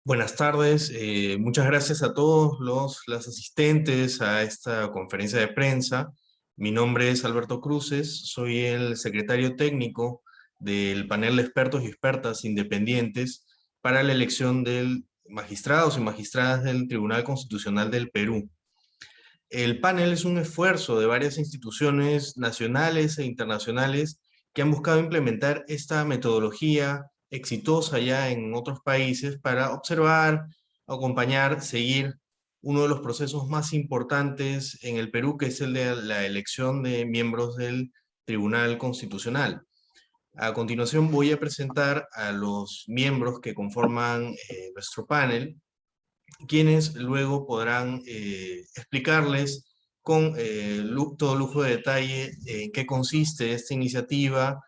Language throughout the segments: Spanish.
Buenas tardes, muchas gracias a todos las asistentes a esta conferencia de prensa. Mi nombre es Alberto Cruces, soy el secretario técnico del panel de expertos y expertas independientes para la elección de magistrados y magistradas del Tribunal Constitucional del Perú. El panel es un esfuerzo de varias instituciones nacionales e internacionales que han buscado implementar esta metodología exitosa ya en otros países para observar, acompañar, seguir uno de los procesos más importantes en el Perú, que es el de la elección de miembros del Tribunal Constitucional. A continuación voy a presentar a los miembros que conforman nuestro panel, quienes luego podrán explicarles con todo lujo de detalle en qué consiste esta iniciativa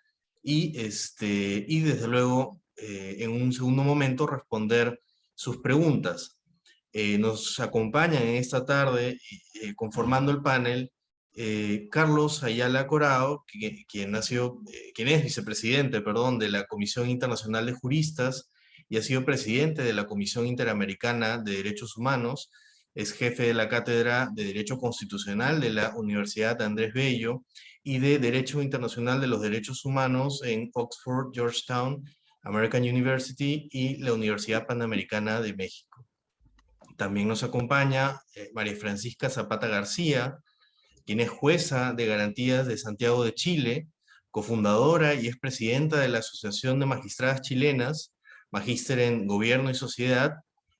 y desde luego en un segundo momento responder sus preguntas. Nos acompañan en esta tarde, conformando el panel, Carlos Ayala Corao, quien es vicepresidente, perdón, de la Comisión Internacional de Juristas y ha sido presidente de la Comisión Interamericana de Derechos Humanos, es jefe de la Cátedra de Derecho Constitucional de la Universidad Andrés Bello y de Derecho Internacional de los Derechos Humanos en Oxford, Georgetown, American University y la Universidad Panamericana de México. También nos acompaña María Francisca Zapata García, quien es jueza de garantías de Santiago de Chile, cofundadora y es presidenta de la Asociación de Magistradas Chilenas, magíster en Gobierno y Sociedad,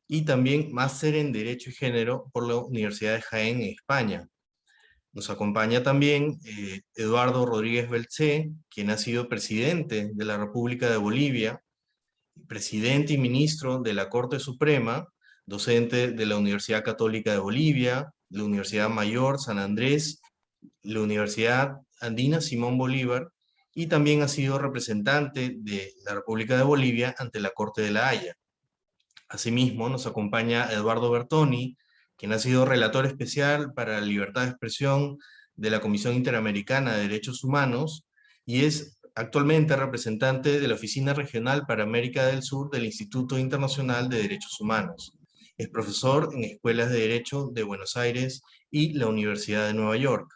y también máster en Derecho y Género por la Universidad de Jaén en España. Nos acompaña también Eduardo Rodríguez Belcé, quien ha sido presidente de la República de Bolivia, presidente y ministro de la Corte Suprema, docente de la Universidad Católica de Bolivia, la Universidad Mayor San Andrés, la Universidad Andina Simón Bolívar, y también ha sido representante de la República de Bolivia ante la Corte de la Haya. Asimismo, nos acompaña Eduardo Bertoni, quien ha sido relator especial para la libertad de expresión de la Comisión Interamericana de Derechos Humanos y es actualmente representante de la Oficina Regional para América del Sur del Instituto Internacional de Derechos Humanos. Es profesor en escuelas de Derecho de Buenos Aires y la Universidad de Nueva York.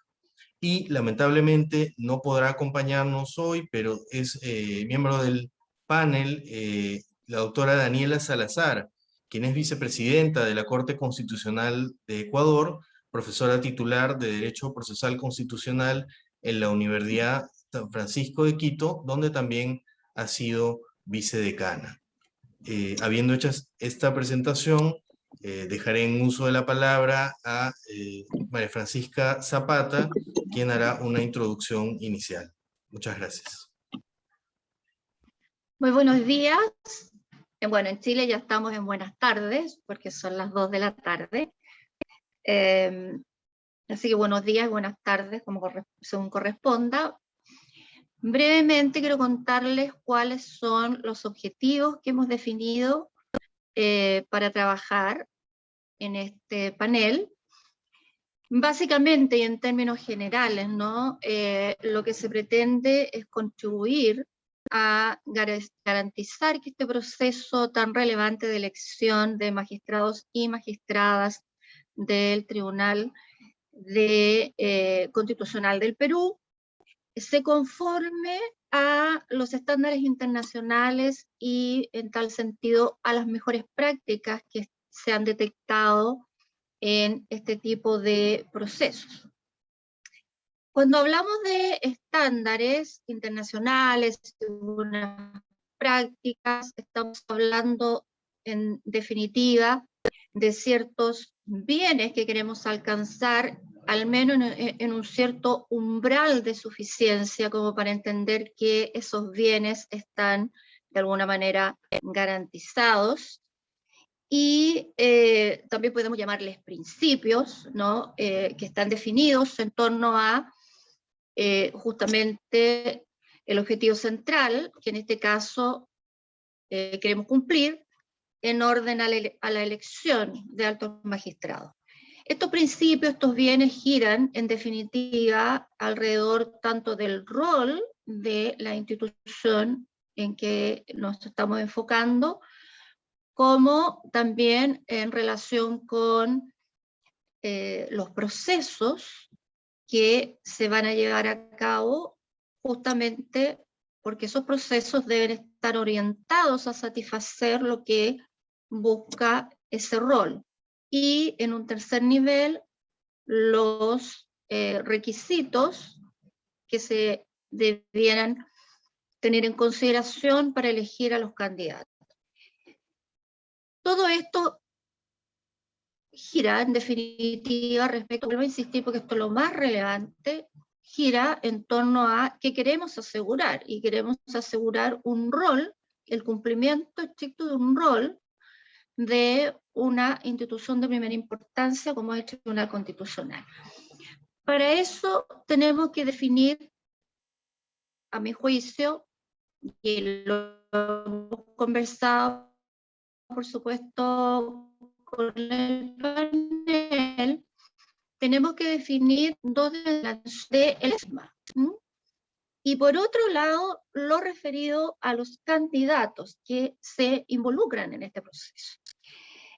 Y lamentablemente no podrá acompañarnos hoy, pero es miembro del panel la doctora Daniela Salazar, quien es vicepresidenta de la Corte Constitucional de Ecuador, profesora titular de Derecho Procesal Constitucional en la Universidad San Francisco de Quito, donde también ha sido vicedecana. Habiendo hecho esta presentación, dejaré en uso de la palabra a María Francisca Zapata, quien hará una introducción inicial. Muchas gracias. Muy buenos días. Bueno, en Chile ya estamos en buenas tardes, porque son las 2 de la tarde. Así que buenos días, buenas tardes, según corresponda. Brevemente quiero contarles cuáles son los objetivos que hemos definido para trabajar en este panel. Básicamente y en términos generales, ¿no? Lo que se pretende es contribuir a garantizar que este proceso tan relevante de elección de magistrados y magistradas del Tribunal Constitucional del Perú se conforme a los estándares internacionales y en tal sentido a las mejores prácticas que se han detectado en este tipo de procesos. Cuando hablamos de estándares internacionales, unas prácticas, estamos hablando en definitiva de ciertos bienes que queremos alcanzar, al menos en un cierto umbral de suficiencia, como para entender que esos bienes están de alguna manera garantizados. Y también podemos llamarles principios, ¿no? Que están definidos en torno a justamente el objetivo central, que en este caso queremos cumplir, en orden a la elección de altos magistrados. Estos principios, estos bienes giran en definitiva alrededor tanto del rol de la institución en que nos estamos enfocando, como también en relación con los procesos que se van a llevar a cabo, justamente porque esos procesos deben estar orientados a satisfacer lo que busca ese rol. Y en un tercer nivel, los requisitos que se debieran tener en consideración para elegir a los candidatos. Todo esto gira, en definitiva, respecto, vuelvo a insistir porque esto es lo más relevante, gira en torno a qué queremos asegurar, y queremos asegurar un rol, el cumplimiento estricto de un rol de una institución de primera importancia como es el Tribunal Constitucional. Para eso tenemos que definir, a mi juicio, y lo hemos conversado, por supuesto, con el panel, tenemos que definir dos de el ESMA. Y por otro lado, lo referido a los candidatos que se involucran en este proceso.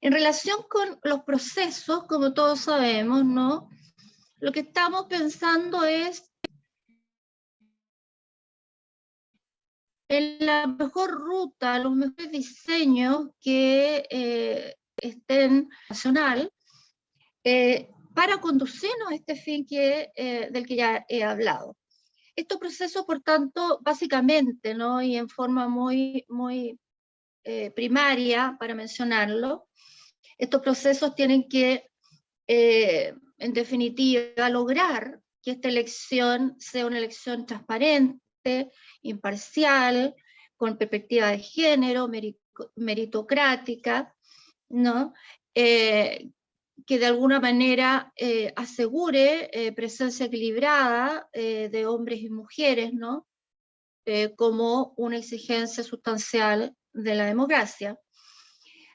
En relación con los procesos, como todos sabemos, ¿no? Lo que estamos pensando es en la mejor ruta, los mejores diseños que estén nacional, para conducirnos a este fin del que ya he hablado. Estos procesos, por tanto, básicamente, ¿no? Y en forma muy primaria, para mencionarlo, estos procesos tienen que, en definitiva, lograr que esta elección sea una elección transparente, imparcial, con perspectiva de género, meritocrática, ¿no? Que de alguna manera asegure presencia equilibrada de hombres y mujeres, ¿no? Como una exigencia sustancial de la democracia.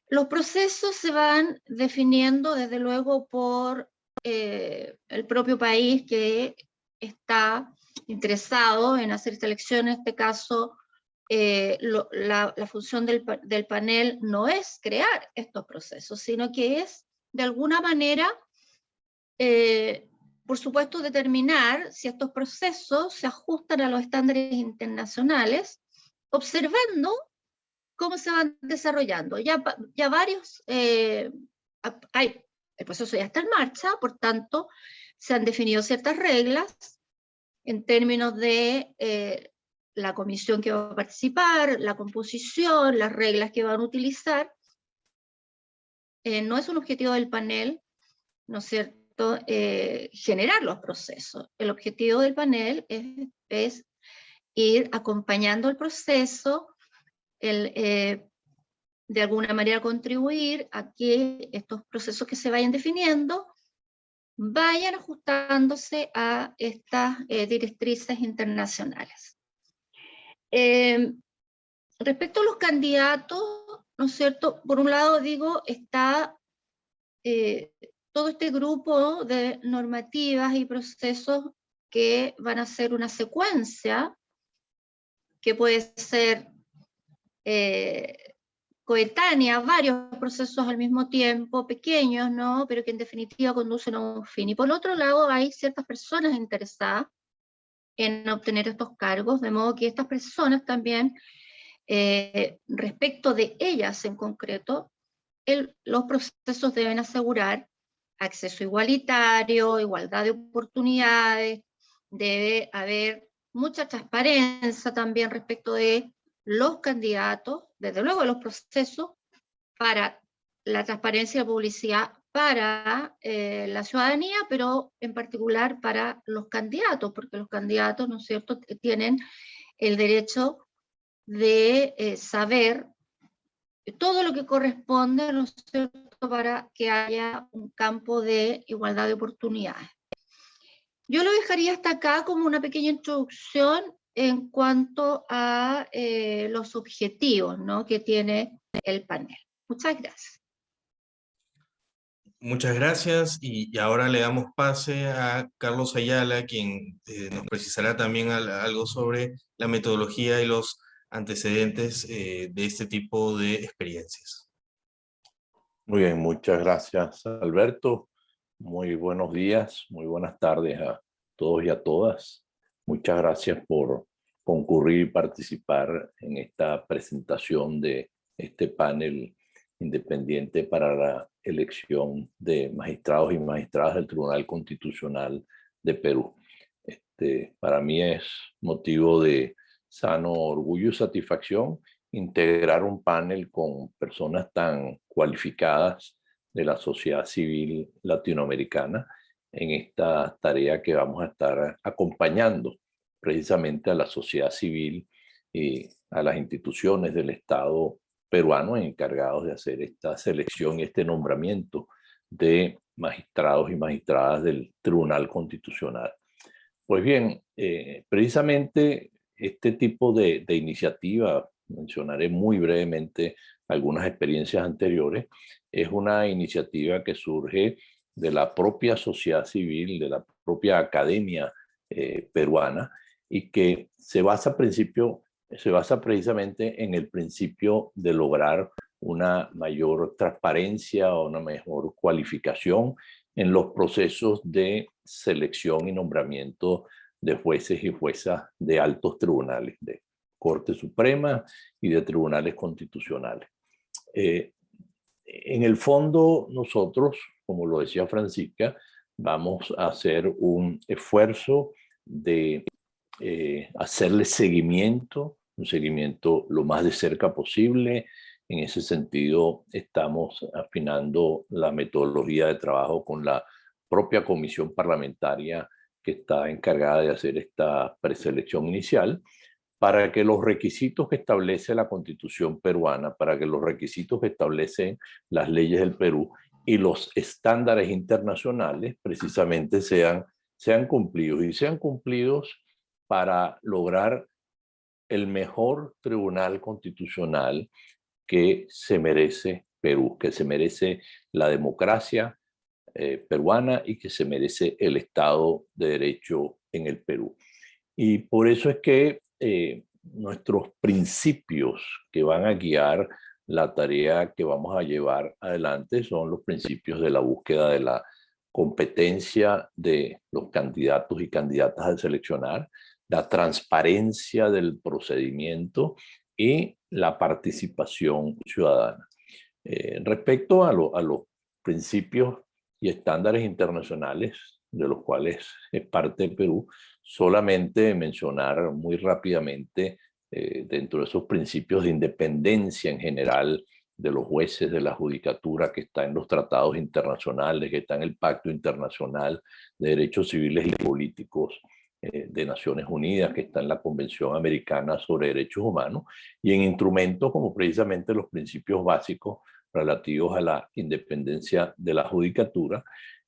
Los procesos se van definiendo desde luego por el propio país que está interesado en hacer esta elección. En este caso, la función del panel no es crear estos procesos, sino que es, de alguna manera, por supuesto, determinar si estos procesos se ajustan a los estándares internacionales, observando cómo se van desarrollando. Ya varios, el proceso ya está en marcha, por tanto, se han definido ciertas reglas en términos de la comisión que va a participar, la composición, las reglas que van a utilizar. No es un objetivo del panel, ¿no es cierto?, generar los procesos. El objetivo del panel es ir acompañando el proceso, de alguna manera contribuir a que estos procesos que se vayan definiendo vayan ajustándose a estas directrices internacionales. Respecto a los candidatos, ¿no es cierto? Por un lado, digo, está todo este grupo de normativas y procesos que van a ser una secuencia que puede ser coetánea, varios procesos al mismo tiempo, pequeños, ¿no? Pero que en definitiva conducen a un fin. Y por otro lado, hay ciertas personas interesadas en obtener estos cargos, de modo que estas personas también, respecto de ellas en concreto, los procesos deben asegurar acceso igualitario, igualdad de oportunidades, debe haber mucha transparencia también respecto de los candidatos, desde luego los procesos, para la transparencia y la publicidad para la ciudadanía, pero en particular para los candidatos, porque los candidatos, ¿no es cierto?, tienen el derecho de saber todo lo que corresponde, ¿no es cierto?, para que haya un campo de igualdad de oportunidades. Yo lo dejaría hasta acá como una pequeña introducción en cuanto a los objetivos, ¿no?, que tiene el panel. Muchas gracias. Muchas gracias, y ahora le damos pase a Carlos Ayala, quien nos precisará también algo sobre la metodología y los antecedentes de este tipo de experiencias. Muy bien, muchas gracias, Alberto. Muy buenos días, muy buenas tardes a todos y a todas. Muchas gracias por concurrir y participar en esta presentación de este panel independiente para la elección de magistrados y magistradas del Tribunal Constitucional de Perú. Para mí es motivo de sano orgullo y satisfacción integrar un panel con personas tan cualificadas de la sociedad civil latinoamericana en esta tarea que vamos a estar acompañando precisamente a la sociedad civil y a las instituciones del Estado peruano encargados de hacer esta selección y este nombramiento de magistrados y magistradas del Tribunal Constitucional. Pues bien, precisamente este tipo de iniciativa, mencionaré muy brevemente algunas experiencias anteriores, es una iniciativa que surge de la propia sociedad civil, de la propia academia peruana, y que se basa precisamente en el principio de lograr una mayor transparencia o una mejor cualificación en los procesos de selección y nombramiento de jueces y juezas de altos tribunales, de Corte Suprema y de tribunales constitucionales. En el fondo, nosotros, como lo decía Francisca, vamos a hacer un esfuerzo de hacerle seguimiento, un seguimiento lo más de cerca posible. En ese sentido, estamos afinando la metodología de trabajo con la propia comisión parlamentaria que está encargada de hacer esta preselección inicial, para que los requisitos que establece la Constitución peruana, para que los requisitos que establecen las leyes del Perú y los estándares internacionales precisamente sean cumplidos, y sean cumplidos para lograr el mejor tribunal constitucional que se merece Perú, que se merece la democracia peruana y que se merece el Estado de Derecho en el Perú. Y por eso es que nuestros principios que van a guiar la tarea que vamos a llevar adelante son los principios de la búsqueda de la competencia de los candidatos y candidatas a seleccionar, la transparencia del procedimiento y la participación ciudadana. Respecto a los principios y estándares internacionales de los cuales es parte de Perú, solamente mencionar muy rápidamente dentro de esos principios de independencia en general de los jueces, de la judicatura, que está en los tratados internacionales, que está en el Pacto Internacional de Derechos Civiles y Políticos de Naciones Unidas, que está en la Convención Americana sobre Derechos Humanos, y en instrumentos como precisamente los principios básicos relativos a la independencia de la judicatura,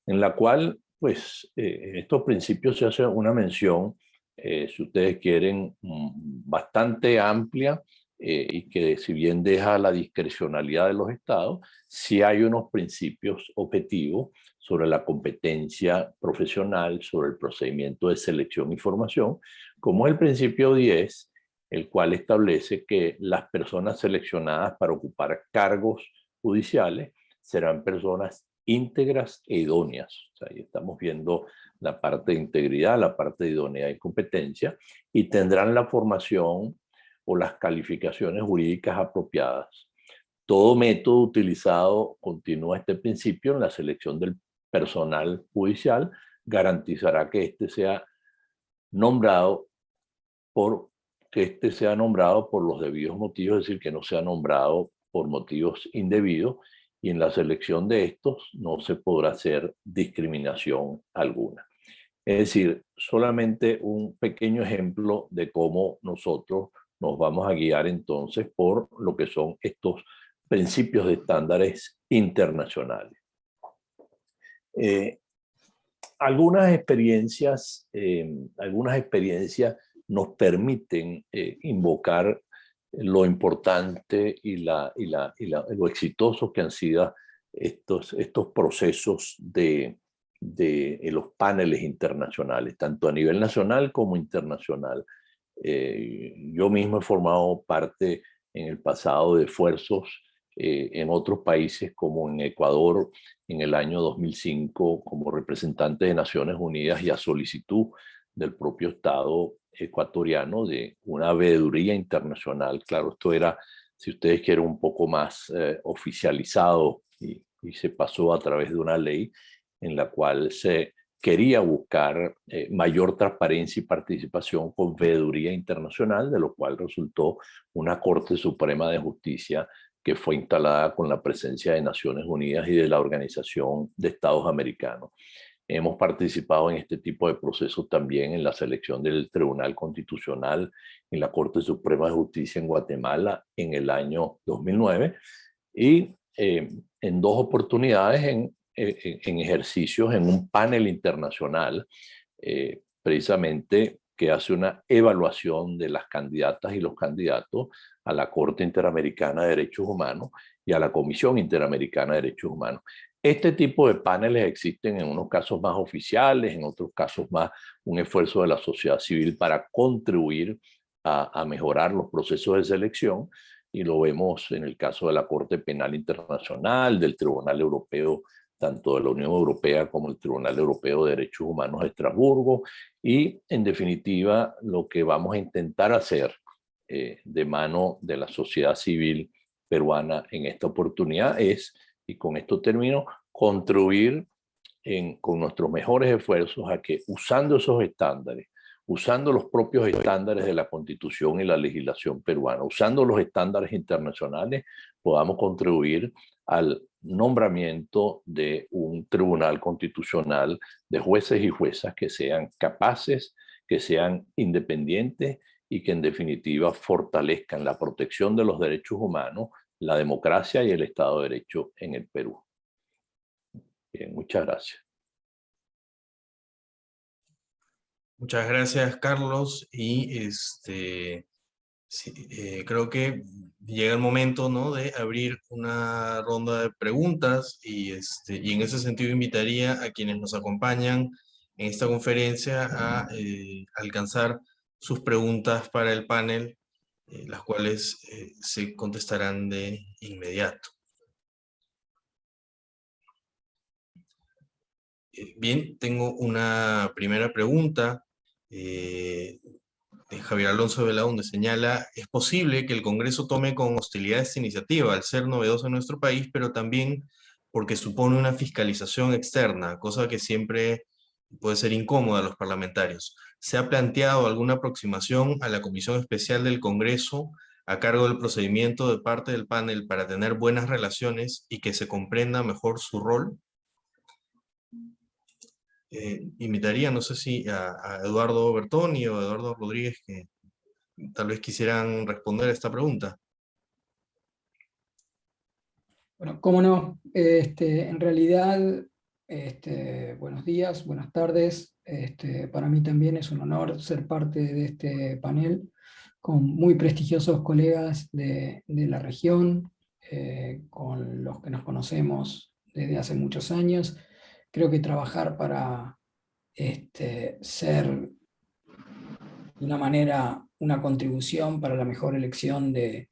en la cual, pues, en estos principios se hace una mención, si ustedes quieren, bastante amplia, y que si bien deja la discrecionalidad de los estados, sí hay unos principios objetivos sobre la competencia profesional, sobre el procedimiento de selección y formación, como el principio 10, el cual establece que las personas seleccionadas para ocupar cargos judiciales serán personas íntegras e idóneas. O sea, ahí estamos viendo la parte de integridad, la parte de idoneidad y competencia, y tendrán la formación o las calificaciones jurídicas apropiadas. Todo método utilizado, continúa este principio, en la selección del personal judicial, garantizará que éste sea nombrado por los debidos motivos, es decir, que no sea nombrado por motivos indebidos, y en la selección de estos no se podrá hacer discriminación alguna. Es decir, solamente un pequeño ejemplo de cómo nosotros nos vamos a guiar entonces por lo que son estos principios de estándares internacionales. Algunas experiencias nos permiten invocar lo importante y lo exitosos que han sido estos procesos de los paneles internacionales, tanto a nivel nacional como internacional. Yo mismo he formado parte en el pasado de esfuerzos en otros países como en Ecuador en el año 2005 como representante de Naciones Unidas y a solicitud del propio Estado ecuatoriano de una veeduría internacional. Claro, esto era, si ustedes quieren, un poco más oficializado y se pasó a través de una ley en la cual se quería buscar mayor transparencia y participación con veeduría internacional, de lo cual resultó una Corte Suprema de Justicia que fue instalada con la presencia de Naciones Unidas y de la Organización de Estados Americanos. Hemos participado en este tipo de procesos también en la selección del Tribunal Constitucional en la Corte Suprema de Justicia en Guatemala en el año 2009 y en dos oportunidades en ejercicios en un panel internacional precisamente que hace una evaluación de las candidatas y los candidatos a la Corte Interamericana de Derechos Humanos y a la Comisión Interamericana de Derechos Humanos. Este tipo de paneles existen en unos casos más oficiales, en otros casos más un esfuerzo de la sociedad civil para contribuir a mejorar los procesos de selección, y lo vemos en el caso de la Corte Penal Internacional, del Tribunal Europeo, tanto de la Unión Europea como el Tribunal Europeo de Derechos Humanos de Estrasburgo, y en definitiva lo que vamos a intentar hacer de mano de la sociedad civil peruana en esta oportunidad es, y con esto termino, contribuir con nuestros mejores esfuerzos a que usando esos estándares, usando los propios estándares de la Constitución y la legislación peruana, usando los estándares internacionales, podamos contribuir al nombramiento de un tribunal constitucional de jueces y juezas que sean capaces, que sean independientes y que en definitiva fortalezcan la protección de los derechos humanos, la democracia y el Estado de Derecho en el Perú. Bien, muchas gracias. Muchas gracias, Carlos. Y sí, creo que llega el momento, ¿no?, de abrir una ronda de preguntas y en ese sentido invitaría a quienes nos acompañan en esta conferencia a alcanzar sus preguntas para el panel, las cuales se contestarán de inmediato. Bien, tengo una primera pregunta de Javier Alonso de Belaúnde. Señala: es posible que el Congreso tome con hostilidad esta iniciativa al ser novedosa en nuestro país, pero también porque supone una fiscalización externa, cosa que siempre puede ser incómoda a los parlamentarios. ¿Se ha planteado alguna aproximación a la Comisión Especial del Congreso a cargo del procedimiento de parte del panel para tener buenas relaciones y que se comprenda mejor su rol? Invitaría, no sé si a Eduardo Bertoni o Eduardo Rodríguez, que tal vez quisieran responder a esta pregunta. Bueno, cómo no. En realidad, buenos días, buenas tardes. Para mí también es un honor ser parte de este panel con muy prestigiosos colegas de la región, con los que nos conocemos desde hace muchos años. Creo que trabajar para ser de una manera una contribución para la mejor elección de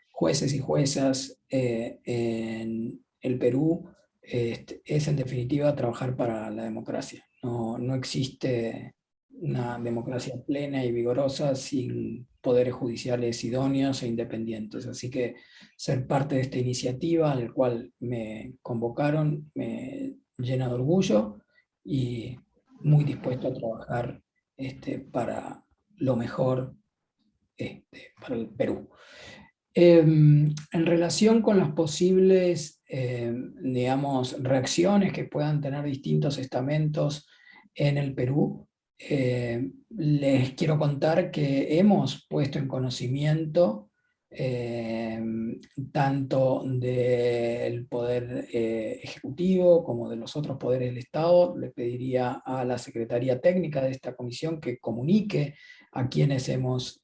jueces y juezas en el Perú es en definitiva trabajar para la democracia. No existe una democracia plena y vigorosa sin poderes judiciales idóneos e independientes. Así que ser parte de esta iniciativa al cual me convocaron me llena de orgullo y muy dispuesto a trabajar para lo mejor para el Perú. En relación con las posibles, digamos, reacciones que puedan tener distintos estamentos en el Perú, les quiero contar que hemos puesto en conocimiento tanto del Poder Ejecutivo como de los otros poderes del Estado. Le pediría a la Secretaría Técnica de esta comisión que comunique a quienes hemos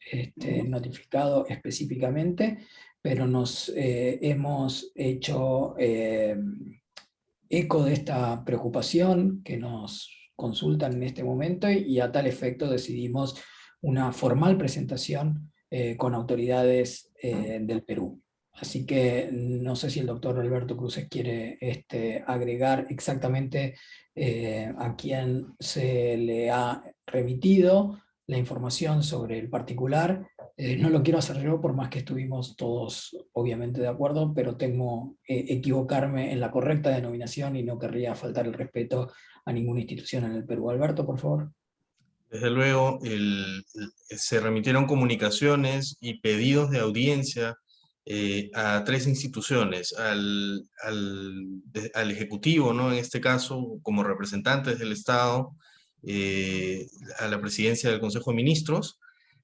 notificado específicamente, pero nos hemos hecho eco de esta preocupación que nos consultan en este momento y a tal efecto decidimos una formal presentación con autoridades del Perú. Así que no sé si el doctor Alberto Cruces quiere agregar exactamente a quién se le ha remitido la información sobre el particular. No lo quiero hacer yo, por más que estuvimos todos obviamente de acuerdo, pero temo equivocarme en la correcta denominación y no querría faltar el respeto a ninguna institución en el Perú. Alberto, por favor. Desde luego, se remitieron comunicaciones y pedidos de audiencia a 3 instituciones, al Ejecutivo, ¿no? En este caso, como representantes del Estado, a la Presidencia del Consejo de Ministros.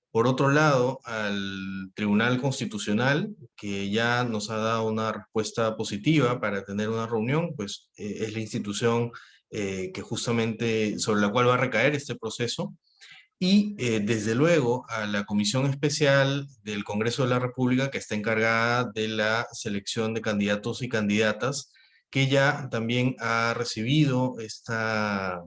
Por otro lado, al Tribunal Constitucional, que ya nos ha dado una respuesta positiva para tener una reunión, pues es la institución que justamente sobre la cual va a recaer este proceso. Y desde luego a la Comisión Especial del Congreso de la República, que está encargada de la selección de candidatos y candidatas, que ya también ha recibido esta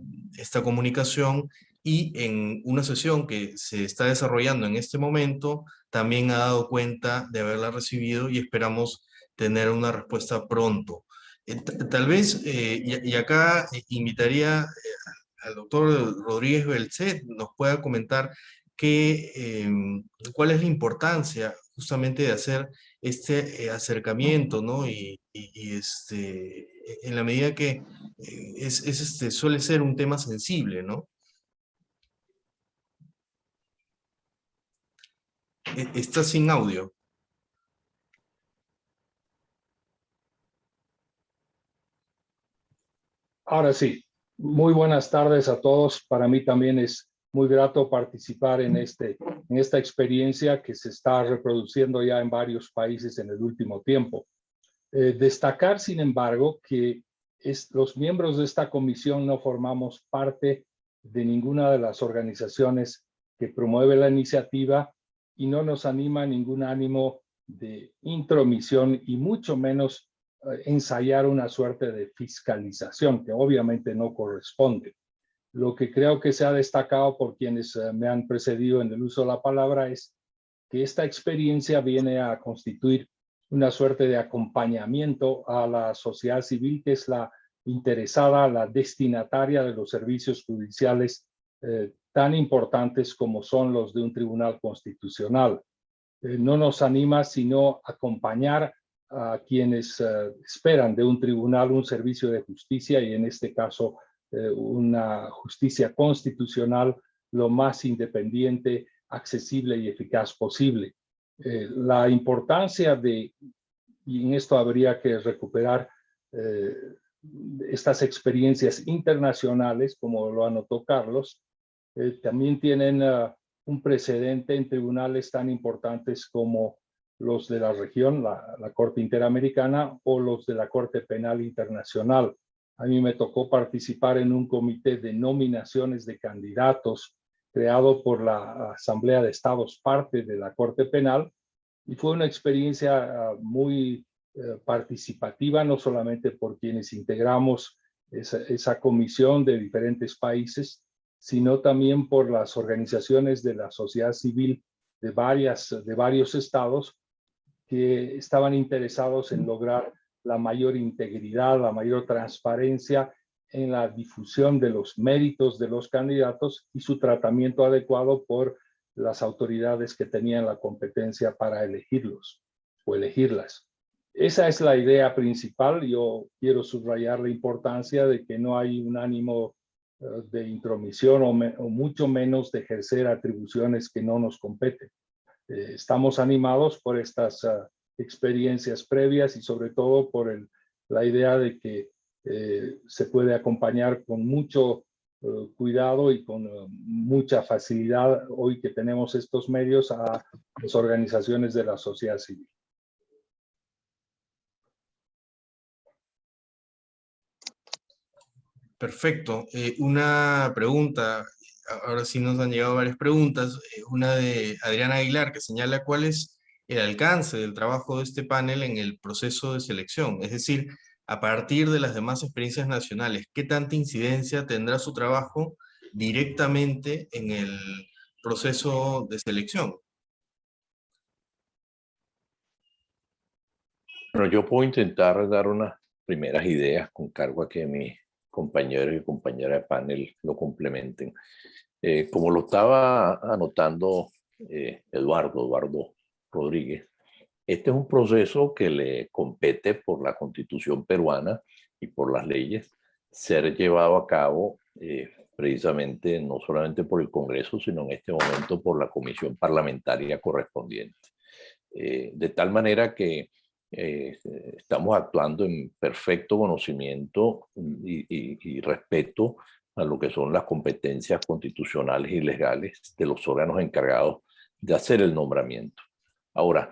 comunicación, y en una sesión que se está desarrollando en este momento, también ha dado cuenta de haberla recibido, y esperamos tener una respuesta pronto. Tal vez, y acá invitaría al doctor Rodríguez Belcet nos pueda comentar cuál es la importancia justamente de hacer este acercamiento, ¿no? En la medida que suele ser un tema sensible, ¿no? Está sin audio. Ahora sí, muy buenas tardes a todos. Para mí también es muy grato participar en esta experiencia que se está reproduciendo ya en varios países en el último tiempo. Destacar, sin embargo, que los miembros de esta comisión no formamos parte de ninguna de las organizaciones que promueve la iniciativa y no nos anima ningún ánimo de intromisión y mucho menos ensayar una suerte de fiscalización que obviamente no corresponde. Lo que creo que se ha destacado por quienes me han precedido en el uso de la palabra es que esta experiencia viene a constituir una suerte de acompañamiento a la sociedad civil, que es la interesada, la destinataria de los servicios judiciales tan importantes como son los de un tribunal constitucional. No nos anima sino acompañar a quienes esperan de un tribunal un servicio de justicia, y en este caso una justicia constitucional lo más independiente, accesible y eficaz posible. La importancia y en esto habría que recuperar estas experiencias internacionales, como lo anotó Carlos, también tienen un precedente en tribunales tan importantes como los de la región, la Corte Interamericana, o los de la Corte Penal Internacional. A mí me tocó participar en un comité de nominaciones de candidatos creado por la Asamblea de Estados, parte de la Corte Penal, y fue una experiencia muy participativa, no solamente por quienes integramos esa comisión de diferentes países, sino también por las organizaciones de la sociedad civil de varios estados que estaban interesados en lograr la mayor integridad, la mayor transparencia en la difusión de los méritos de los candidatos y su tratamiento adecuado por las autoridades que tenían la competencia para elegirlos o elegirlas. Esa es la idea principal. Yo quiero subrayar la importancia de que no hay un ánimo de intromisión o mucho menos de ejercer atribuciones que no nos competen. Estamos animados por estas experiencias previas y sobre todo por la idea de que se puede acompañar con mucho cuidado y con mucha facilidad, hoy que tenemos estos medios, a las organizaciones de la sociedad civil. Perfecto. Una pregunta, ahora sí nos han llegado varias preguntas. Una de Adriana Aguilar, que señala cuál es el alcance del trabajo de este panel en el proceso de selección. Es decir, a partir de las demás experiencias nacionales, ¿qué tanta incidencia tendrá su trabajo directamente en el proceso de selección? Bueno, yo puedo intentar dar unas primeras ideas con cargo a que mis compañeros y compañeras de panel lo complementen. Como lo estaba anotando Eduardo Rodríguez, este es un proceso que le compete por la Constitución peruana y por las leyes ser llevado a cabo precisamente no solamente por el Congreso, sino en este momento por la Comisión Parlamentaria correspondiente. De tal manera que estamos actuando en perfecto conocimiento y respeto a lo que son las competencias constitucionales y legales de los órganos encargados de hacer el nombramiento. Ahora,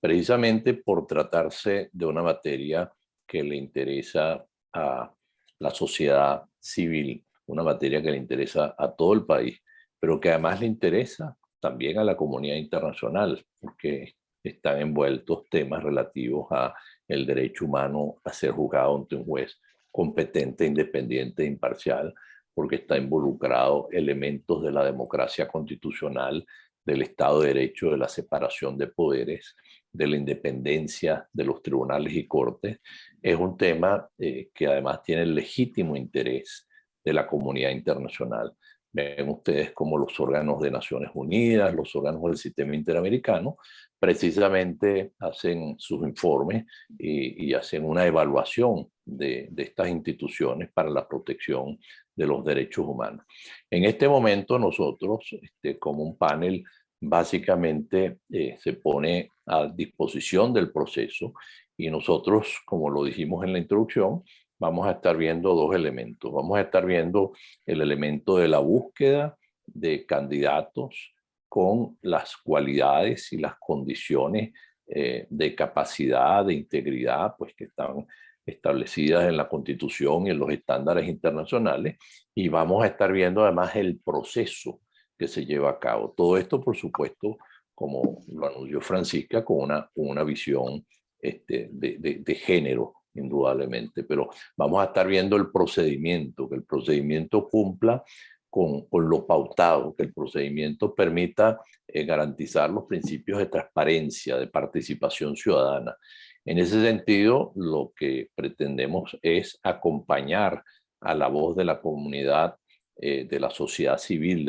precisamente por tratarse de una materia que le interesa a la sociedad civil, una materia que le interesa a todo el país, pero que además le interesa también a la comunidad internacional, porque están envueltos temas relativos a el derecho humano a ser juzgado ante un juez competente, independiente e imparcial, porque está involucrado elementos de la democracia constitucional, del Estado de Derecho, de la separación de poderes, de la independencia de los tribunales y cortes. Es un tema que además tiene el legítimo interés de la comunidad internacional. Ven ustedes como los órganos de Naciones Unidas, los órganos del sistema interamericano, precisamente hacen sus informes y hacen una evaluación de estas instituciones para la protección de los derechos humanos. En este momento nosotros, como un panel, básicamente se pone a disposición del proceso y nosotros, como lo dijimos en la introducción, vamos a estar viendo dos elementos. Vamos a estar viendo el elemento de la búsqueda de candidatos con las cualidades y las condiciones de capacidad, de integridad, pues que están establecidas en la Constitución y en los estándares internacionales, y vamos a estar viendo además el proceso que se lleva a cabo. Todo esto, por supuesto, como lo anunció Francisca, con una visión de género, indudablemente, pero vamos a estar viendo el procedimiento, que el procedimiento cumpla con lo pautado, que el procedimiento permita garantizar los principios de transparencia, de participación ciudadana. En ese sentido, lo que pretendemos es acompañar a la voz de la comunidad, de la sociedad civil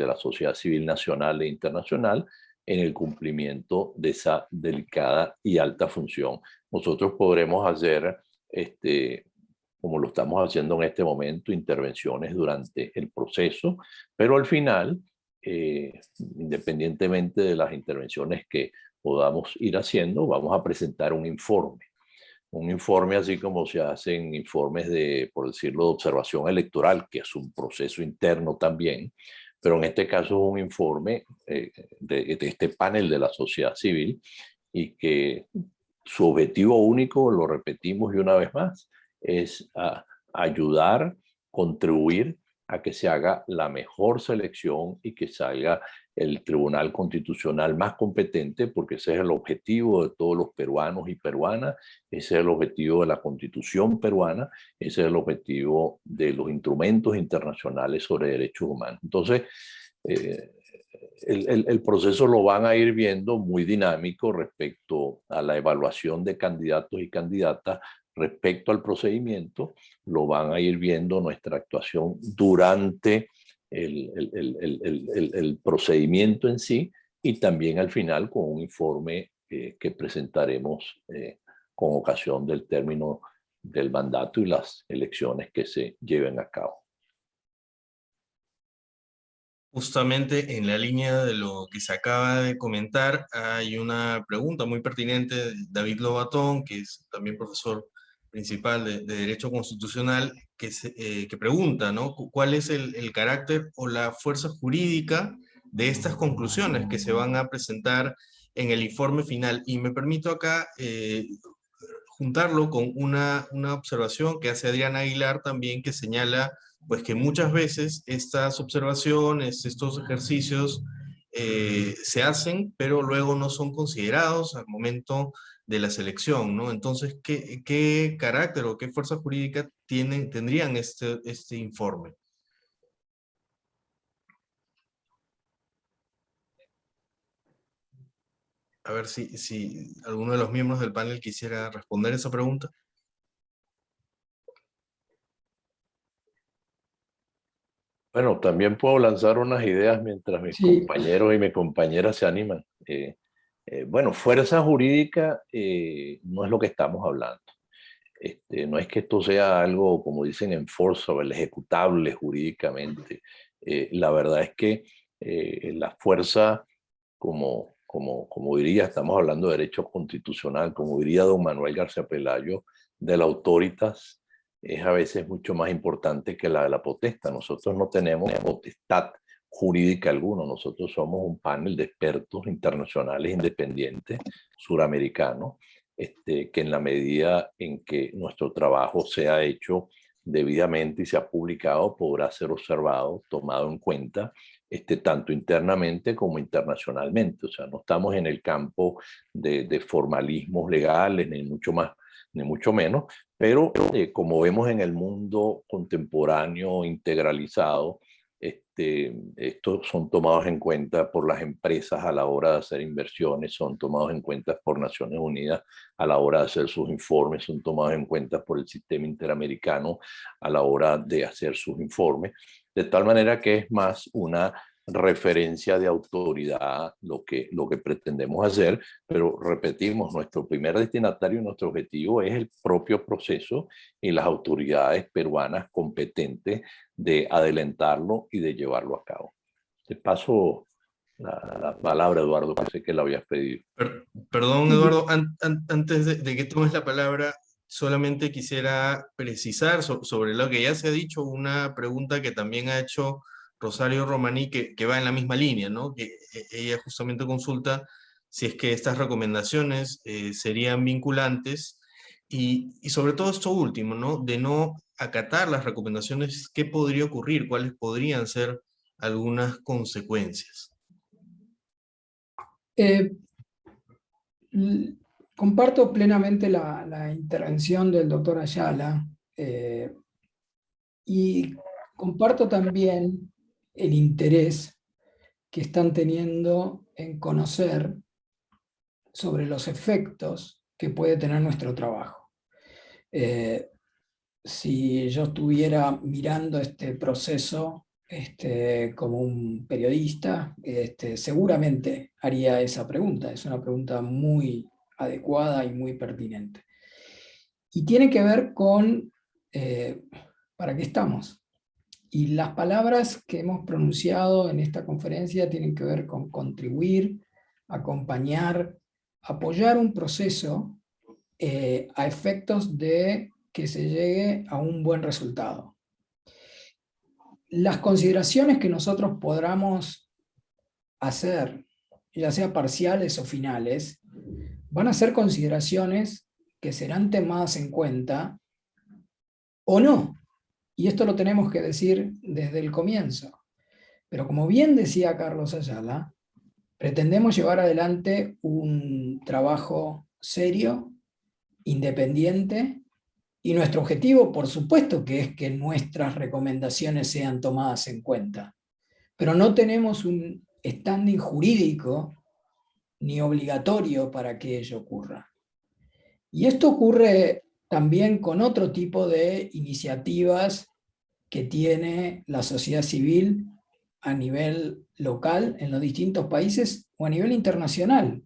nacional e internacional, en el cumplimiento de esa delicada y alta función. Nosotros podremos hacer, como lo estamos haciendo en este momento, intervenciones durante el proceso, pero al final, independientemente de las intervenciones que podamos ir haciendo, vamos a presentar un informe. Un informe así como se hacen informes de, por decirlo, de observación electoral, que es un proceso interno también, pero en este caso es un informe de este panel de la sociedad civil y que su objetivo único, lo repetimos y una vez más, es ayudar, contribuir a que se haga la mejor selección y que salga el Tribunal Constitucional más competente, porque ese es el objetivo de todos los peruanos y peruanas, ese es el objetivo de la Constitución peruana, ese es el objetivo de los instrumentos internacionales sobre derechos humanos. Entonces, el proceso lo van a ir viendo muy dinámico respecto a la evaluación de candidatos y candidatas, respecto al procedimiento, lo van a ir viendo nuestra actuación durante el procedimiento en sí y también al final con un informe que presentaremos con ocasión del término del mandato y las elecciones que se lleven a cabo. Justamente en la línea de lo que se acaba de comentar, hay una pregunta muy pertinente de David Lobatón, que es también profesor principal de Derecho Constitucional, que pregunta, ¿no? ¿Cuál es el carácter o la fuerza jurídica de estas conclusiones que se van a presentar en el informe final? Y me permito acá juntarlo con una observación que hace Adriana Aguilar también, que señala pues que muchas veces estas observaciones, estos ejercicios se hacen, pero luego no son considerados al momento de la selección, ¿no? Entonces, ¿qué carácter o qué fuerza jurídica tendrían este informe? A ver si alguno de los miembros del panel quisiera responder esa pregunta. Bueno, también puedo lanzar unas ideas mientras mis Sí, compañeros y mis compañeras se animan. Bueno, fuerza jurídica no es lo que estamos hablando. No es que esto sea algo, como dicen, enforceable, ejecutable jurídicamente. La verdad es que la fuerza, como diría, estamos hablando de derecho constitucional, como diría don Manuel García Pelayo, de la autoritas, es a veces mucho más importante que la de la potestad. Nosotros no tenemos potestad jurídica alguna, nosotros somos un panel de expertos internacionales independientes, suramericanos, que en la medida en que nuestro trabajo sea hecho debidamente y sea publicado, podrá ser observado, tomado en cuenta, tanto internamente como internacionalmente. O sea, no estamos en el campo de formalismos legales, ni mucho más, ni mucho menos, pero como vemos en el mundo contemporáneo integralizado, estos son tomados en cuenta por las empresas a la hora de hacer inversiones, son tomados en cuenta por Naciones Unidas a la hora de hacer sus informes, son tomados en cuenta por el sistema interamericano a la hora de hacer sus informes, de tal manera que es más una referencia de autoridad lo que pretendemos hacer, pero repetimos, nuestro primer destinatario y nuestro objetivo es el propio proceso y las autoridades peruanas competentes de adelantarlo y de llevarlo a cabo. Te paso la palabra, Eduardo, que sé que la habías pedido. Perdón, sí, Eduardo, antes de que tomes la palabra, solamente quisiera precisar sobre lo que ya se ha dicho, una pregunta que también ha hecho Rosario Romaní, que va en la misma línea, ¿no? Que ella justamente consulta si es que estas recomendaciones serían vinculantes y sobre todo esto último, ¿no? De no acatar las recomendaciones, ¿qué podría ocurrir? ¿Cuáles podrían ser algunas consecuencias? eh, comparto plenamente la intervención del doctor Ayala y comparto también el interés que están teniendo en conocer sobre los efectos que puede tener nuestro trabajo. Si yo estuviera mirando este proceso como un periodista, seguramente haría esa pregunta. Es una pregunta muy adecuada y muy pertinente. Y tiene que ver con ¿para qué estamos? Y las palabras que hemos pronunciado en esta conferencia tienen que ver con contribuir, acompañar, apoyar un proceso a efectos de que se llegue a un buen resultado. Las consideraciones que nosotros podamos hacer, ya sea parciales o finales, van a ser consideraciones que serán tomadas en cuenta o no. Y esto lo tenemos que decir desde el comienzo. Pero como bien decía Carlos Ayala, pretendemos llevar adelante un trabajo serio, independiente, y nuestro objetivo, por supuesto, que es que nuestras recomendaciones sean tomadas en cuenta. Pero no tenemos un standing jurídico ni obligatorio para que ello ocurra. Y esto ocurre también con otro tipo de iniciativas que tiene la sociedad civil a nivel local en los distintos países o a nivel internacional,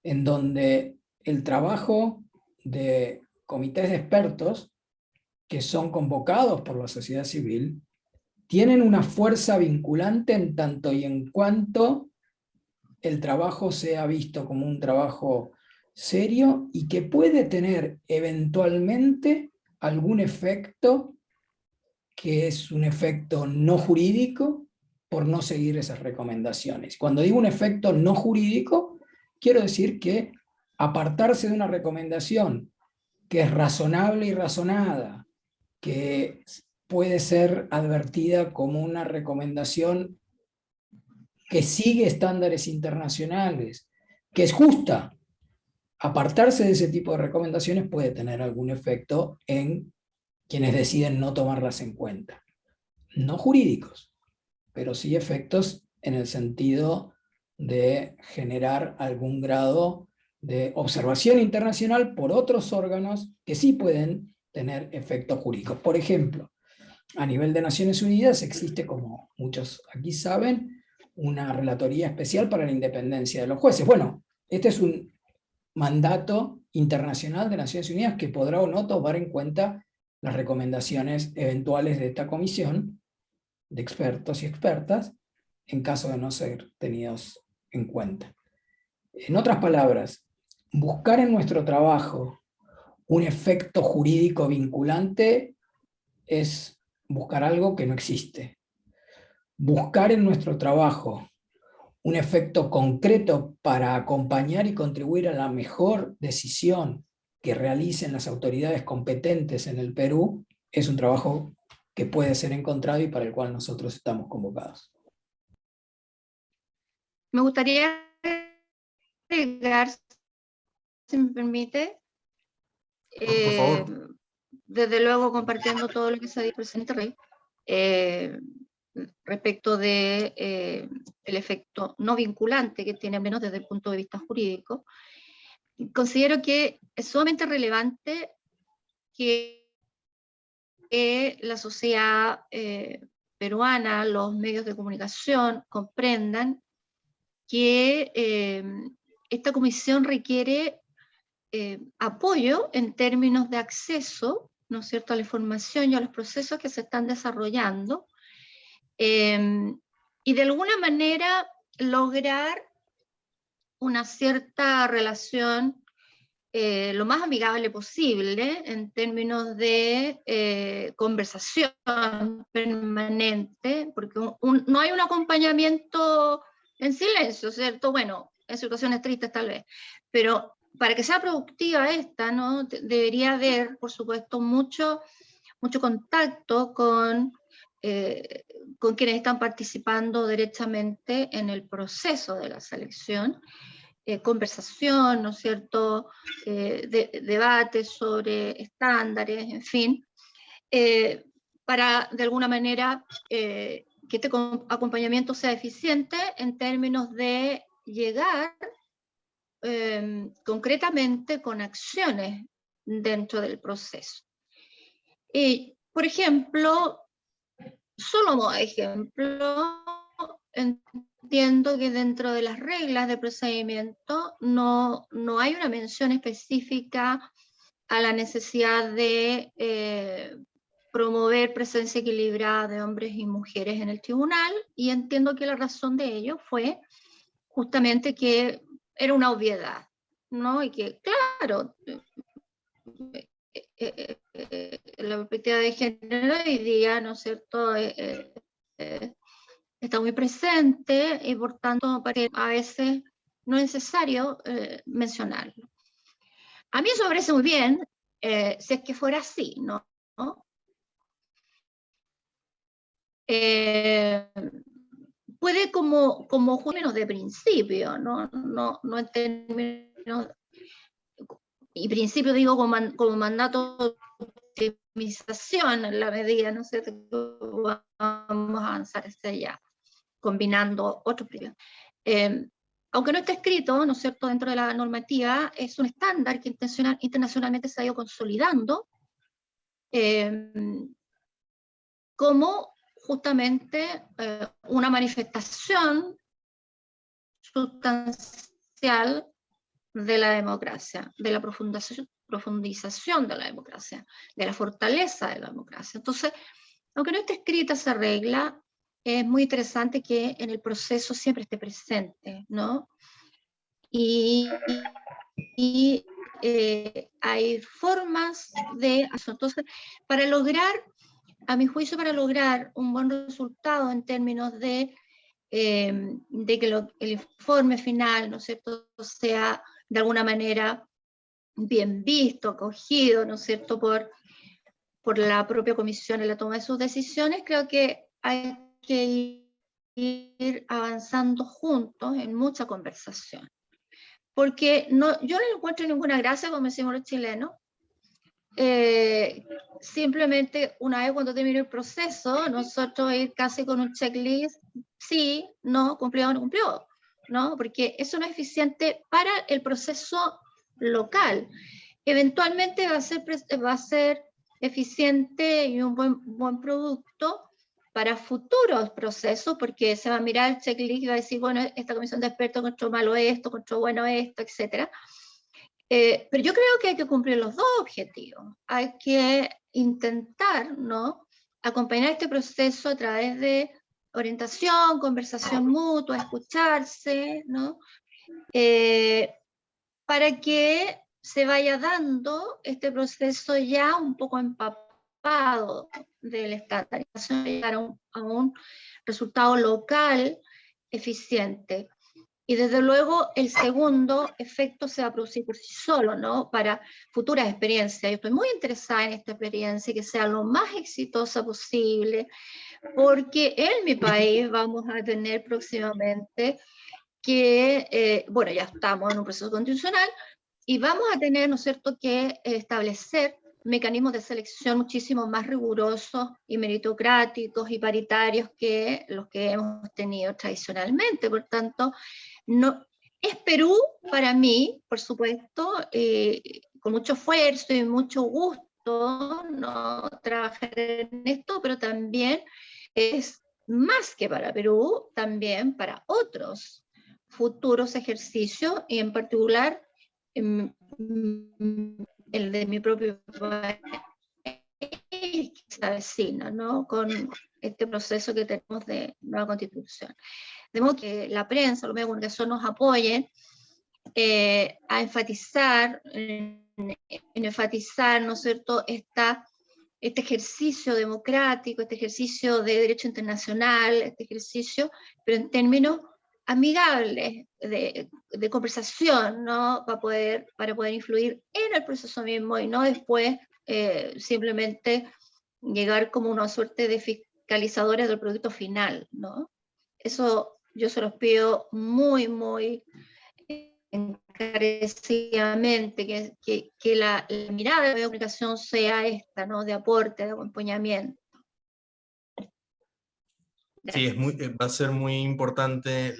en donde el trabajo de comités de expertos que son convocados por la sociedad civil tienen una fuerza vinculante en tanto y en cuanto el trabajo sea visto como un trabajo serio y que puede tener eventualmente algún efecto que es un efecto no jurídico por no seguir esas recomendaciones. Cuando digo un efecto no jurídico, quiero decir que apartarse de una recomendación que es razonable y razonada, que puede ser advertida como una recomendación que sigue estándares internacionales, que es justa. Apartarse de ese tipo de recomendaciones puede tener algún efecto en quienes deciden no tomarlas en cuenta. No jurídicos, pero sí efectos en el sentido de generar algún grado de observación internacional por otros órganos que sí pueden tener efectos jurídicos. Por ejemplo, a nivel de Naciones Unidas existe, como muchos aquí saben, una relatoría especial para la independencia de los jueces. Bueno, este es un mandato internacional de Naciones Unidas que podrá o no tomar en cuenta las recomendaciones eventuales de esta comisión de expertos y expertas en caso de no ser tenidos en cuenta. En otras palabras, buscar en nuestro trabajo un efecto jurídico vinculante es buscar algo que no existe. Buscar en nuestro trabajo un efecto concreto para acompañar y contribuir a la mejor decisión que realicen las autoridades competentes en el Perú es un trabajo que puede ser encontrado y para el cual nosotros estamos convocados. Me gustaría agregar, si me permite, Por favor. desde luego compartiendo todo lo que se ha dicho por el presidente Rey, respecto de el efecto no vinculante que tiene, al menos desde el punto de vista jurídico. Considero que es sumamente relevante que la sociedad peruana, los medios de comunicación comprendan que esta comisión requiere apoyo en términos de acceso, ¿no es cierto?, a la información y a los procesos que se están desarrollando, y de alguna manera lograr una cierta relación lo más amigable posible en términos de conversación permanente, porque no hay un acompañamiento en silencio, ¿cierto? Bueno, en situaciones tristes tal vez, pero para que sea productiva esta, ¿no? Debería haber, por supuesto, mucho contacto con quienes están participando derechamente en el proceso de la selección, conversación, ¿no es cierto?, debates sobre estándares, en fin, para de alguna manera que este acompañamiento sea eficiente en términos de llegar concretamente con acciones dentro del proceso. Por ejemplo, solo como ejemplo, entiendo que dentro de las reglas de procedimiento no hay una mención específica a la necesidad de promover presencia equilibrada de hombres y mujeres en el tribunal, y entiendo que la razón de ello fue justamente que era una obviedad, ¿no? Y que, claro, la perspectiva de género hoy día, ¿no es cierto?, está muy presente y por tanto a veces no es necesario mencionarlo. A mí eso me parece muy bien, si es que fuera así, ¿no? Puede como términos de principio, no en términos, y principio digo como mandato de optimización en la medida, no sé, vamos a avanzar hacia allá, combinando otros principios. Aunque no está escrito, ¿no es cierto?, dentro de la normativa, es un estándar que internacionalmente se ha ido consolidando como justamente una manifestación sustancial de la democracia, de la profundización de la democracia, de la fortaleza de la democracia. Entonces, aunque no esté escrita esa regla, es muy interesante que en el proceso siempre esté presente, ¿no? Y hay formas de... Entonces, a mi juicio, para lograr un buen resultado en términos de que el informe final, ¿no es cierto?, sea de alguna manera bien visto, acogido, ¿no es cierto?, por la propia comisión en la toma de sus decisiones, creo que hay que ir avanzando juntos en mucha conversación. Porque yo no encuentro ninguna gracia, como decimos los chilenos, simplemente una vez cuando termine el proceso, nosotros ir casi con un checklist, sí, no, cumplió o no cumplió. ¿no? Porque eso no es eficiente para el proceso local. Eventualmente va a ser eficiente y un buen producto para futuros procesos, porque se va a mirar el checklist y va a decir, bueno, esta comisión de expertos encontró malo esto, encontró bueno esto, etc. Pero yo creo que hay que cumplir los dos objetivos. Hay que intentar, ¿no?, acompañar este proceso a través de orientación, conversación mutua, escucharse, ¿no?, para que se vaya dando este proceso ya un poco empapado de la estandarización, llegar a un resultado local eficiente. Y desde luego el segundo efecto se va a producir por sí solo, ¿no?, para futuras experiencias. Yo estoy muy interesada en esta experiencia, que sea lo más exitosa posible, porque en mi país vamos a tener próximamente que, bueno, ya estamos en un proceso constitucional, y vamos a tener, ¿no es cierto?, que establecer mecanismos de selección muchísimo más rigurosos y meritocráticos y paritarios que los que hemos tenido tradicionalmente. Por tanto, no, es Perú para mí, por supuesto, con mucho esfuerzo y mucho gusto, ¿no?, trabajar en esto, pero también es más que para Perú, también para otros futuros ejercicios, y en particular el de mi propio país, que se avecina, ¿no?, con este proceso que tenemos de nueva constitución. De modo que la prensa, los medios de comunicación nos apoyen a enfatizar, ¿no es cierto?, este ejercicio democrático, este ejercicio de derecho internacional, este ejercicio, pero en términos amigables, de conversación, ¿no?, para poder influir en el proceso mismo y no después simplemente llegar como una suerte de fiscalizadores del producto final, ¿no? Eso yo se los pido muy, muy encarecidamente, que la mirada de la comunicación sea esta, ¿no?, de aporte, de acompañamiento. Sí, va a ser muy importante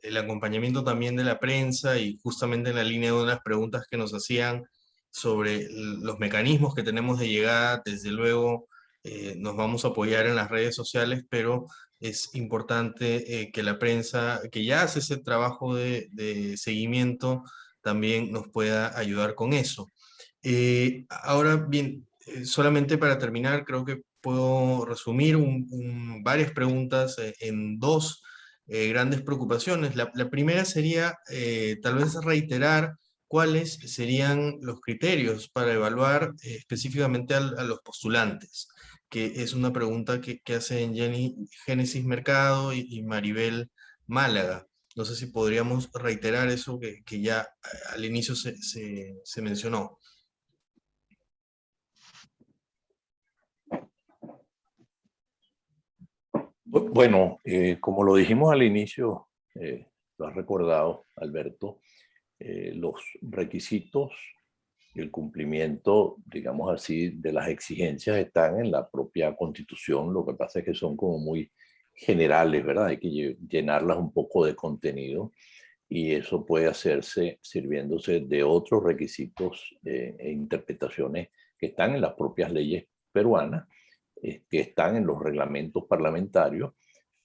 el acompañamiento también de la prensa, y justamente en la línea de unas preguntas que nos hacían sobre los mecanismos que tenemos de llegada. Desde luego nos vamos a apoyar en las redes sociales, pero es importante que la prensa, que ya hace ese trabajo de seguimiento, también nos pueda ayudar con eso. Ahora bien, solamente para terminar, creo que puedo resumir varias preguntas en dos grandes preocupaciones. La primera sería tal vez reiterar cuáles serían los criterios para evaluar específicamente a los postulantes, que es una pregunta que hacen Génesis Mercado y Maribel Málaga. No sé si podríamos reiterar eso que ya al inicio se mencionó. Bueno, como lo dijimos al inicio, lo has recordado, Alberto, los requisitos y el cumplimiento, digamos así, de las exigencias están en la propia Constitución. Lo que pasa es que son como muy generales, ¿verdad? Hay que llenarlas un poco de contenido, y eso puede hacerse sirviéndose de otros requisitos e interpretaciones que están en las propias leyes peruanas, que están en los reglamentos parlamentarios,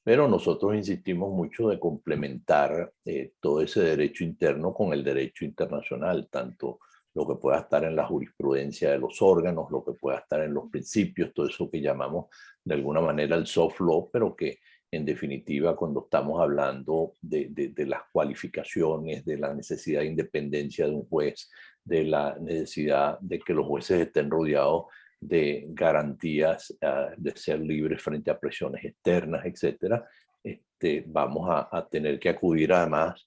pero nosotros insistimos mucho de complementar todo ese derecho interno con el derecho internacional, tanto lo que pueda estar en la jurisprudencia de los órganos, lo que pueda estar en los principios, todo eso que llamamos de alguna manera el soft law, pero que en definitiva, cuando estamos hablando de las cualificaciones, de la necesidad de independencia de un juez, de la necesidad de que los jueces estén rodeados de garantías de ser libres frente a presiones externas, etcétera, vamos a tener que acudir además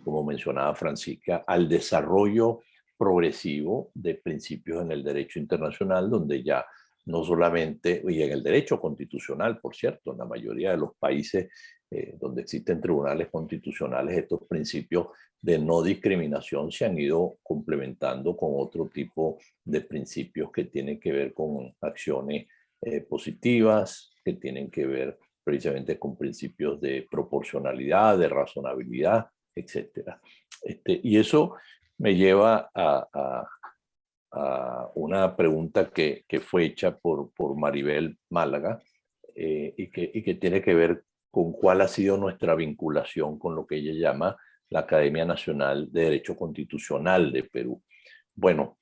como mencionaba Francisca, al desarrollo progresivo de principios en el derecho internacional, donde ya no solamente, y en el derecho constitucional, por cierto, en la mayoría de los países donde existen tribunales constitucionales, estos principios de no discriminación se han ido complementando con otro tipo de principios que tienen que ver con acciones positivas, que tienen que ver precisamente con principios de proporcionalidad, de razonabilidad, etc. Y eso me lleva a una pregunta que fue hecha por Maribel Málaga, y que tiene que ver con cuál ha sido nuestra vinculación con lo que ella llama la Academia Nacional de Derecho Constitucional de Perú. Bueno,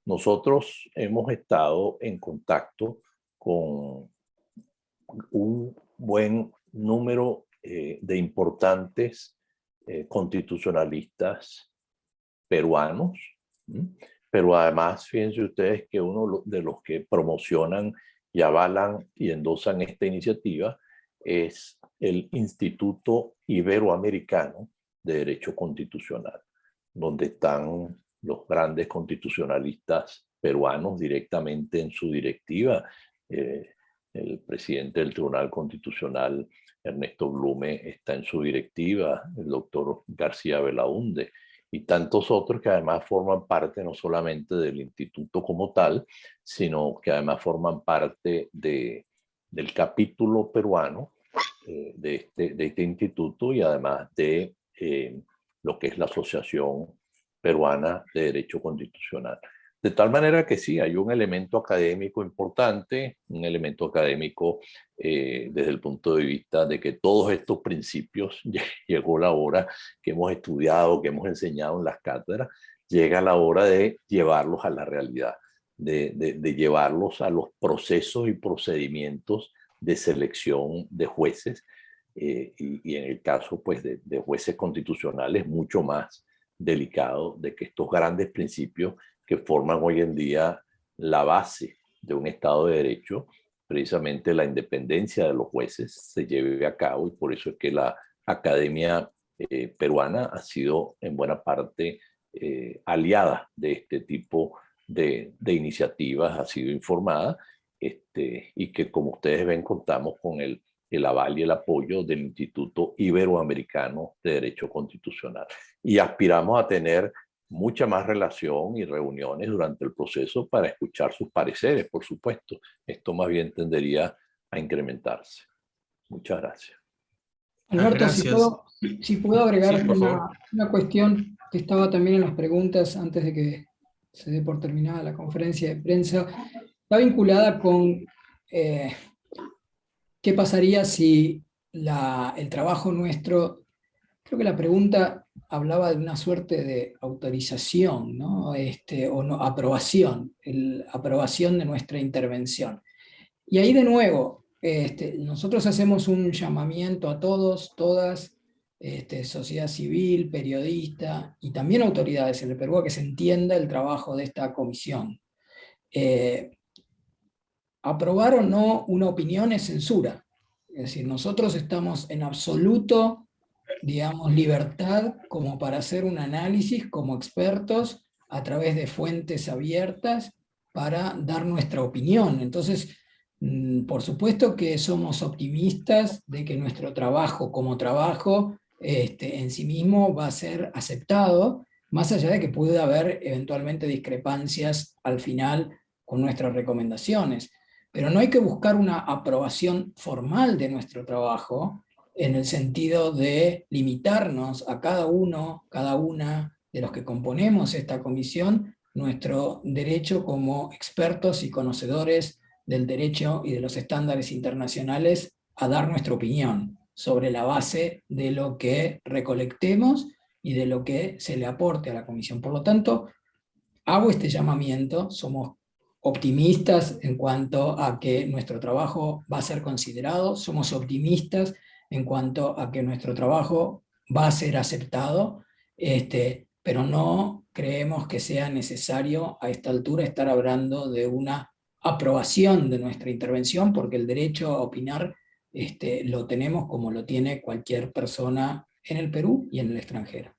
nosotros hemos estado en contacto con un buen número de importantes constitucionalistas peruanos, pero además fíjense ustedes que uno de los que promocionan y avalan y endosan esta iniciativa es el Instituto Iberoamericano de Derecho Constitucional, donde están los grandes constitucionalistas peruanos directamente en su directiva. El presidente del Tribunal Constitucional, Ernesto Blume, está en su directiva, el doctor García Belaúnde, y tantos otros que además forman parte no solamente del instituto como tal, sino que además forman parte del capítulo peruano de este instituto, y además de lo que es la Asociación Peruana de Derecho Constitucional. De tal manera que sí, hay un elemento académico importante, un elemento académico desde el punto de vista de que todos estos principios, llegó la hora que hemos estudiado, que hemos enseñado en las cátedras, llega la hora de llevarlos a la realidad, de llevarlos a los procesos y procedimientos de selección de jueces, y en el caso pues, de jueces constitucionales, mucho más delicado de que estos grandes principios que forman hoy en día la base de un Estado de Derecho, precisamente la independencia de los jueces, se lleve a cabo, y por eso es que la Academia Peruana ha sido en buena parte aliada de este tipo de iniciativas, ha sido informada, y que como ustedes ven contamos con el aval y el apoyo del Instituto Iberoamericano de Derecho Constitucional. Y aspiramos a tener mucha más relación y reuniones durante el proceso para escuchar sus pareceres, por supuesto. Esto más bien tendería a incrementarse. Muchas gracias. Alberto, Gracias. si puedo agregar Sí, por favor. una cuestión que estaba también en las preguntas antes de que se dé por terminada la conferencia de prensa, está vinculada con qué pasaría si el trabajo nuestro, creo que la pregunta hablaba de una suerte de autorización, ¿no? O no, aprobación, aprobación de nuestra intervención. Y ahí de nuevo, nosotros hacemos un llamamiento a todos, todas, sociedad civil, periodista y también autoridades en el Perú, a que se entienda el trabajo de esta comisión. Aprobar o no una opinión es censura. Es decir, nosotros estamos en absoluto, digamos, libertad como para hacer un análisis como expertos a través de fuentes abiertas para dar nuestra opinión. Entonces, por supuesto que somos optimistas de que nuestro trabajo como trabajo en sí mismo va a ser aceptado, más allá de que pueda haber eventualmente discrepancias al final con nuestras recomendaciones. Pero no hay que buscar una aprobación formal de nuestro trabajo en el sentido de limitarnos a cada uno, cada una de los que componemos esta comisión, nuestro derecho como expertos y conocedores del derecho y de los estándares internacionales a dar nuestra opinión sobre la base de lo que recolectemos y de lo que se le aporte a la comisión. Por lo tanto, hago este llamamiento, somos optimistas en cuanto a que nuestro trabajo va a ser considerado, somos optimistas en cuanto a que nuestro trabajo va a ser aceptado, pero no creemos que sea necesario a esta altura estar hablando de una aprobación de nuestra intervención, porque el derecho a opinar lo tenemos como lo tiene cualquier persona en el Perú y en el extranjero.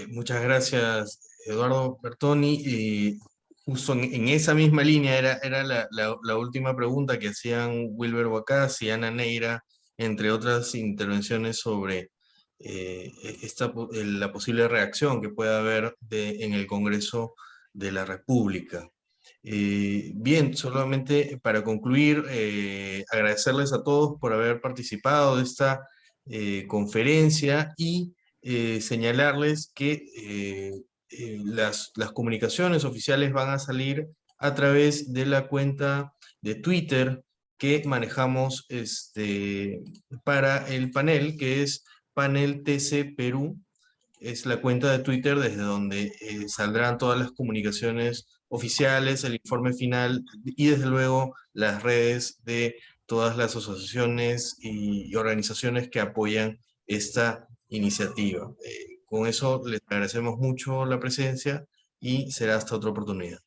Muchas gracias, Eduardo Bertoni. Justo en esa misma línea era la última pregunta que hacían Wilber Huacás y Ana Neira, entre otras intervenciones sobre la posible reacción que pueda haber en el Congreso de la República. Bien, solamente para concluir, agradecerles a todos por haber participado de esta conferencia y señalarles que las comunicaciones oficiales van a salir a través de la cuenta de Twitter que manejamos para el panel, que es Panel TC Perú. Es la cuenta de Twitter desde donde saldrán todas las comunicaciones oficiales, el informe final y desde luego las redes de todas las asociaciones y organizaciones que apoyan esta iniciativa. Con eso les agradecemos mucho la presencia y será hasta otra oportunidad.